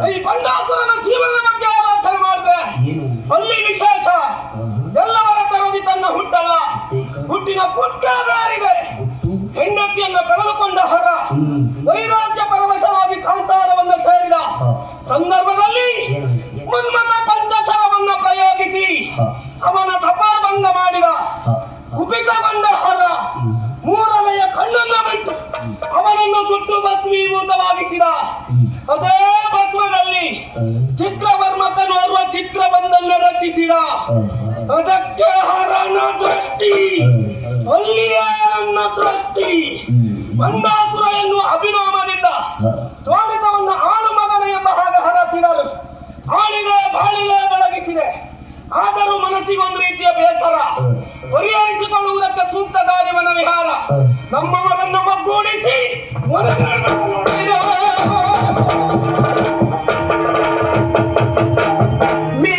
ಈ ಬಂಡಾಸುರನ ಜೀವನದ ಬಗ್ಗೆ ಆಲೋಚನೆ ಮಾಡಿದ್ರೆ ಅಲ್ಲಿ ವಿಶೇಷ ಎಲ್ಲವರ ತರದಿ ತನ್ನ ಹುಟ್ಟಲ್ಲ, ಹುಟ್ಟಿನ ಪುಟ್ಟಗಾರಿಗೆ ಹೆಂಡತಿಯನ್ನು ಕಳೆದುಕೊಂಡ ಹರ ವೈರಾಗ್ಯ ಪರವಶವಾಗಿ ಕಾಂತಾರವನ್ನು ಸೇರಿದ ಸಂದರ್ಭದಲ್ಲಿ ಮನ್ಮಥ ಪಂಚಶರವನ್ನು ಪ್ರಯೋಗಿಸಿ ಅವನ ತಪಾಭಂಗ ಮಾಡಿದ ಕುಪಿತಗೊಂಡ ಹರ ಮೂರನೆಯ ಕಣ್ಣನ್ನು ಬಿಟ್ಟು ಅವನನ್ನು ಸುಟ್ಟು ಭಸ್ಮೀಭೂತವಾಗಿಸಿದ. ಅದೇ ಭಸ್ಮದಲ್ಲಿ ಚಿತ್ರವರ್ಮಕನೋರ್ವ ಚಿತ್ರವೊಂದನ್ನು ರಚಿಸಿದ. ಅದಕ್ಕೆ ಹರನ ದೃಷ್ಟಿ, ಅಲ್ಲಿಯೇ ನನ್ನ ಸೃಷ್ಟಿ. ಬಂಡಾಸುರ ಎನ್ನುವ ಅಭಿನವದಿಂದ ದ್ವಾರಿತವನ್ನು ಆಳು ಮಗನ ಎಂಬ ಹಾಗೆ ಹರಸಿದರು. ಆಳಿದೆ ಬಾಳಿದೆ ಬೆಳಗಿಸಿದೆ. ಆದರೂ ಮನಸ್ಸಿಗೊಂದು ರೀತಿಯ ಬೇಸರ, ಪರಿಹರಿಸಿಕೊಳ್ಳುವುದಕ್ಕೆ ಸೂಕ್ತ ದಾರಿವನ ವಿಹಾರ. ನಮ್ಮ